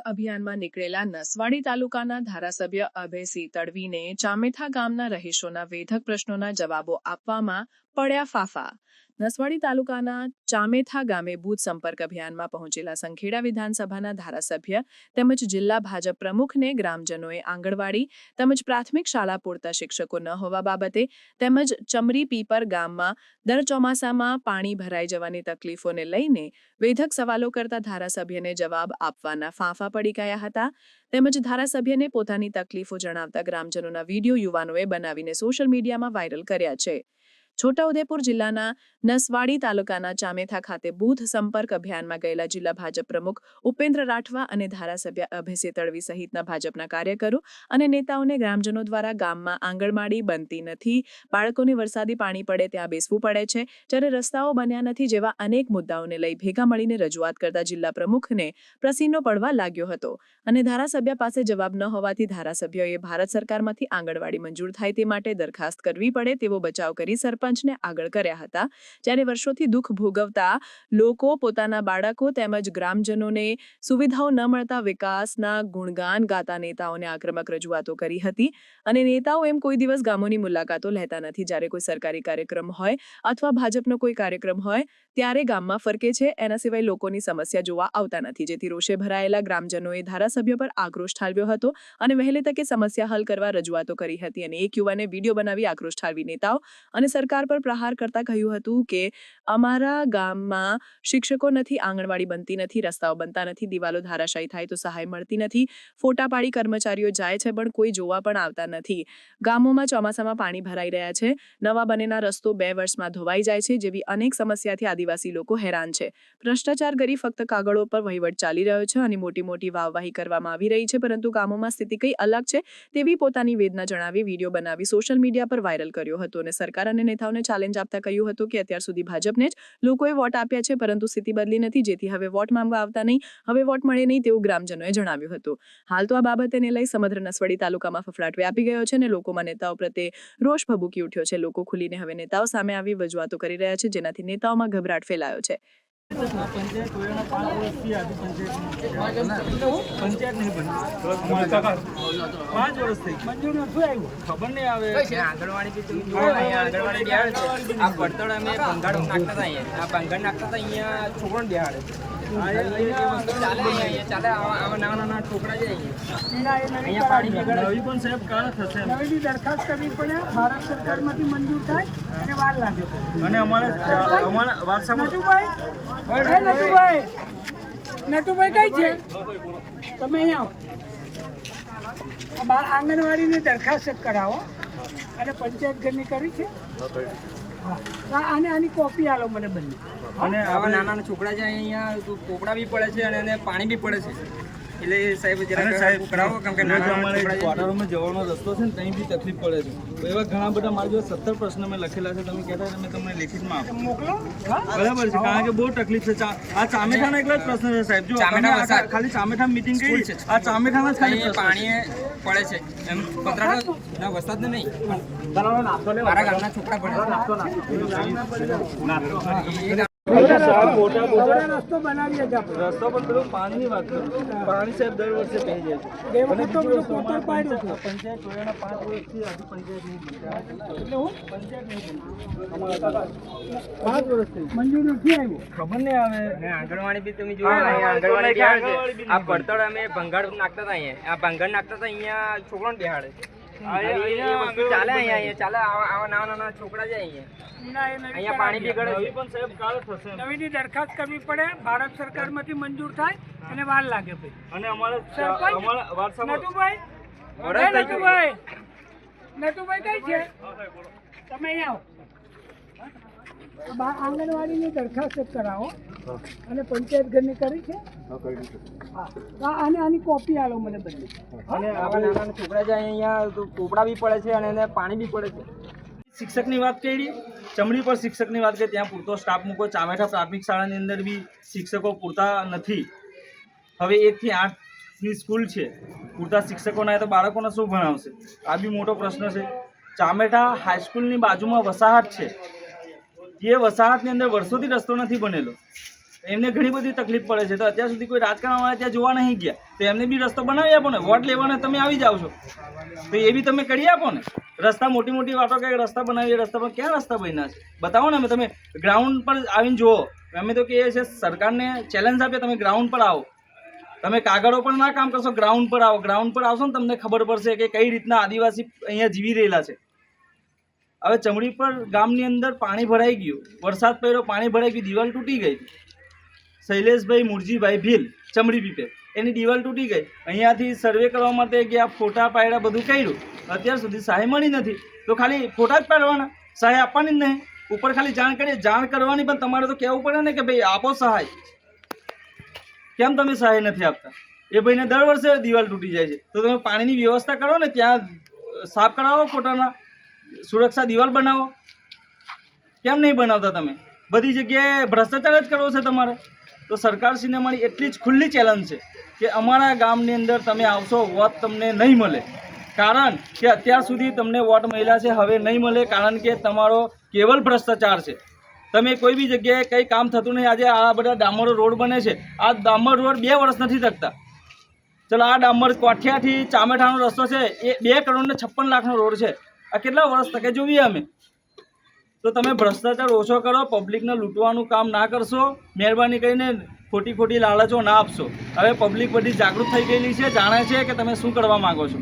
અભિયાનમાં નીકળેલા નસવાડી તાલુકાના ધારાસભ્ય અભયસિંહ તડવીને ચામેથા ગામના રહીશોના વેધક પ્રશ્નોના જવાબો આપવામાં પડ્યા ફાફા. નસવાડી તાલુકાના ચામેથા ગામે બૂથ સંપર્ક અભિયાનમાં પહોંચેલા સંખેડા વિધાનસભાના ધારાસભ્ય તેમજ જિલ્લા ભાજપ પ્રમુખને ગ્રામજનોએ આંગણવાડી તેમજ પ્રાથમિક શાળા પૂરતા શિક્ષકો ન હોવા બાબતે તેમજ ચમરી પીપર ગામમાં દર ચોમાસામાં પાણી ભરાઈ જવાની તકલીફોને લઈને વેધક સવાલો કરતા ધારાસભ્યને જવાબ આપવાના ફાંફા પડી ગયા હતા. તેમજ ધારાસભ્યને પોતાની તકલીફો જણાવતા ગ્રામજનોના વિડીયો યુવાનોએ બનાવીને સોશિયલ મીડિયામાં વાયરલ કર્યા છે. છોટાઉદેપુર જિલ્લાના નસવાડી તાલુકાના ચામેથા ખાતે બૂથ સંપર્ક અભિયાનમાં ગયેલા જિલ્લા ભાજપ પ્રમુખ ઉપેન્દ્ર રાઠવા અને ધારાસભ્ય અભયસિંહ તડવી સહિતના ભાજપના કાર્યકરો અને નેતાઓને ગ્રામજનો દ્વારા ગામમાં આંગણવાડી બનતી નથી, બાળકોને વરસાદી પાણી પડે ત્યાં બેસવું પડે છે, જ્યારે રસ્તાઓ બન્યા નથી જેવા અનેક મુદ્દાઓને લઈ ભેગા મળીને રજૂઆત કરતા જિલ્લા પ્રમુખને પ્રસીનો પડવા લાગ્યો હતો અને ધારાસભ્ય પાસે જવાબ ન હોવાથી ધારાસભ્યોએ ભારત સરકારમાંથી આંગણવાડી મંજૂર થાય તે માટે દરખાસ્ત કરવી પડે તેવો બચાવ કરી સરપંચને આગળ કર્યા હતા. જ્યારે વર્ષોથી દુઃખ ભોગવતા લોકો પોતાના બાળકો તેમજ ગ્રામજનોને સુવિધાઓ ન મળતા વિકાસના ગુણગાન ગાતા નેતાઓને આક્રમક રજૂઆતો કરી હતી અને નેતાઓ એમ કોઈ દિવસ ગામોની મુલાકાતો લેતા નથી. જ્યારે કોઈ સરકારી કાર્યક્રમ હોય અથવા ભાજપનો કોઈ કાર્યક્રમ હોય ત્યારે ગામમાં ફરકે છે, એના સિવાય લોકોની સમસ્યા જોવા આવતા નથી. જેથી રોષે ભરાયેલા ગ્રામજનોએ ધારાસભ્ય પર આક્રોશ ઠાલવ્યો હતો અને વહેલી તકે સમસ્યા હલ કરવા રજૂઆતો કરી હતી અને એક યુવાને વિડીયો બનાવી આક્રોશ ઠાલવી નેતાઓ અને સરકાર પર પ્રહાર કરતા કહ્યું હતું કે અમારા ગામમાં શિક્ષકો નથી, આંગણવાડી બનતી નથી, રસ્તાઓ બનતા નથી, દિવાલો ધારાશાયી થાય તો સહાય મળતી નથી, ફોટા પાડી કર્મચારીઓ જાય છે પણ કોઈ જોવા પણ આવતા નથી. ગામોમાં ચોમાસામાં પાણી ભરાઈ રહ્યા છે, નવા બનેલા રસ્તો 2 વર્ષમાં ધોવાઈ જાય છે જેવી અનેક સમસ્યાથી આદિવાસી લોકો હેરાન છે. ભ્રષ્ટાચાર કરી ફક્ત કાગળો પર વહીવટ ચાલી રહ્યો છે અને મોટી મોટી વાવવાહી કરવામાં આવી રહી છે, પરંતુ ગામોમાં સ્થિતિ કઈ અલગ છે તેવી પોતાની વેદના જણાવી વિડીયો બનાવી સોશિયલ મીડિયા પર વાયરલ કર્યો હતો અને સરકાર અને નેતાઓને ચેલેન્જ આપતા કહ્યું હતું કે અત્યાર સુધી ભાજપને જ લોકોએ વોટ આપ્યા છે, પરંતુ સ્થિતિ બદલી નથી, જેથી હવે વોટ માંગવા આવતા નહીં, હવે વોટ મળે નહીં તેવું ગ્રામજનોએ જણાવ્યું હતું. હાલ તો આ બાબતને લઈ સમગ્ર નસવાડી તાલુકામાં ફફડાટ વ્યાપી ગયો છે અને લોકોમાં નેતાઓ પ્રત્યે રોષ ભભૂકી ઉઠ્યો છે. લોકો ખુલીને હવે નેતાઓ સામે આવી રજૂઆતો કરી રહ્યા છે, જેનાથી નેતાઓમાં ગભરાટ ફેલાયો છે. દરખાસ્ત કરવી પડે, ભારત સરકારમાંથી મંજૂર થાય અને વાર લાગે અને અમારા વારસામાં નટુભાઈ કઈ છે? તમે અહીંયા આંગણવાડીની દરખાસ્ત કરાવો અને પંચાયત ઘરની કરી છે અને આની કોપી આલો મને બંને. અને આવા નાના છોકરા છે અહીંયા પોપડા બી પડે છે અને પાણી બી પડે છે, એટલે સાહેબ સાહેબ કરાવો, કેમ કે ક્વાર્ટરોમાં જવાનો રસ્તો છે ને ત્યાં બી તકલીફ પડે છે. તો એવા ઘણા બધા મારી જોડે 17 પ્રશ્ન મેં લખેલા છે, તમે કહેતા તમે તમને લેખિતમાં આપો મોકલો. બરાબર છે, કારણ કે બહુ તકલીફ છે. આ ચામેઠાનો એકલો જ પ્રશ્ન છે સાહેબ. જો ખાલી ચામેઠા મીટિંગ કરી છે, આ ચામેઠામાં જ ખાલી પાણી પડે છે એમ પતરાના વરસાદ નહીં, મારા ગામના છોકરા પડે રસ્તો બનાવીએ રસ્તો પર પેલું પાણીની વાત કરું. પાણી સાહેબ દર વર્ષે થઈ જાય છે. પંચાયત 5 વર્ષથી હજુ પંચાયત નહીં મંજૂર નથી આવ્યું, ખબર નહીં આવે. આંગણવાડી બી તમે જોયું, આંગણવાડી આ પડતળ અમે ભંગાડ નાખતા હતા, અહીંયા આ ભંગાડ નાખતા હતા, અહીંયા છોકરાને બેહાડે ચાલે, અહીંયા ચાલે. આવા નાના છોકરા છે અહીંયા પાણી બી ગળે પણ સાહેબ કાળ થશે. નવીની દરખાસ્ત કરવી પડે, ભારત સરકારમાંથી મંજૂર થાય અને વાર લાગે ભાઈ. અને અમારા નટુભાઈ કઈ છે? તમે અહીંયા આવો, આંગણવાડીની દરખાસ્ત કરાવો અને પંચાયત ઘરની કરી છે અને આની કોપી આલો મને બંને. અને આવા નાના છોકરા છે અહીંયા પોપડા બી પડે છે અને પાણી બી પડે છે. શિક્ષકની વાત કરી, ચમડી પર શિક્ષકની વાત કરી, ત્યાં પૂરતો સ્ટાફ મૂકો. ચામેઠા પ્રાથમિક શાળાની અંદર બી શિક્ષકો પૂરતા નથી. હવે 1 થી 8ની સ્કૂલ છે, પૂરતા શિક્ષકો ના તો બાળકોને શું ભણાવશે? આ બી મોટો પ્રશ્ન છે. ચામેઠા હાઈસ્કૂલની બાજુમાં વસાહત છે, એ વસાહતની અંદર વર્ષોથી રસ્તો નથી બનેલો. એમને ઘણી બધી તકલીફ પડે છે. તો અત્યાર સુધી કોઈ રાજકારણવાળા ત્યાં જોવા નહીં ગયા, તો એમને બી રસ્તો બનાવી આપો ને. વોટ લેવાને તમે આવી જાઓ છો તો એ બી તમે કરી આપો ને. રસ્તા મોટી મોટી વાતો કે રસ્તા બનાવીએ, રસ્તા પર ક્યાં રસ્તા બન્યા છે બતાવો ને. તમે ગ્રાઉન્ડ પર આવીને જુઓ. અમે તો કહીએ છીએ સરકારને ચેલેન્જ આપીએ, તમે ગ્રાઉન્ડ પર આવો. તમે કાગળો પર ના કામ કરશો, ગ્રાઉન્ડ પર આવો. ગ્રાઉન્ડ પર આવશો ને તમને ખબર પડશે કે કઈ રીતના આદિવાસી અહીંયા જીવી રહેલા છે. હવે ચમડી પર ગામની અંદર પાણી ભરાઈ ગયું, વરસાદ પડ્યો, પાણી ભરાઈ ગયું, દિવાલ તૂટી ગઈ. શૈલેષભાઈ મુરજીભાઈ ભીલ ચમડી પીપે, એની દિવાલ તૂટી ગઈ. અહીંયાથી સર્વે કરવા માટે ગયા, ફોટા પાડ્યા, બધું કર્યું. અત્યાર સુધી સહાય મળી નથી. તો ખાલી ફોટા જ પાડવાના, સહાય આપવાની જ નહીં. ઉપર ખાલી જાણ કરીએ, જાણ કરવાની, પણ તમારે તો કહેવું પડે ને કે ભાઈ આપો સહાય. કેમ તમે સહાય નથી આપતા? એ ભાઈને દર વર્ષે દિવાલ તૂટી જાય છે. તો તમે પાણીની વ્યવસ્થા કરો ને, ત્યાં સાફ કરાવો, ફોટાના સુરક્ષા દિવાલ બનાવો. કેમ નહીં બનાવતા તમે? બધી જગ્યાએ ભ્રષ્ટાચાર જ કરવો છે તમારે. તો સરકારશ્રીને મારી એટલી જ ખુલ્લી ચેલેન્જ છે કે અમારા ગામની અંદર તમે આવશો, વોટ તમને નહીં મળે. કારણ કે અત્યાર સુધી તમને વોટ મળ્યા છે, હવે નહીં મળે. કારણ કે તમારો કેવલ ભ્રષ્ટાચાર છે. તમે કોઈ બી જગ્યાએ કંઈ કામ થતું નહીં. આજે આ બધા ડામર રોડ બને છે, આ ડામર રોડ 2 વર્ષ નથી થકતા. ચલો આ ડામર કોઠિયાથી ચામેઠાનો રસ્તો છે, એ 2 કરોડ ને 56 લાખનો રોડ છે. આ કેટલા વર્ષ તકે જોઈએ અમે. તો તમે ભ્રષ્ટાચાર ઓછો કરો, પબ્લિકને લૂંટવાનું કામ ના કરશો. મહેરબાની કરીને ખોટી લાલચો ના આપશો. હવે પબ્લિક બધી જાગૃત થઈ ગયેલી છે, જાણે છે કે તમે શું કરવા માગો છો.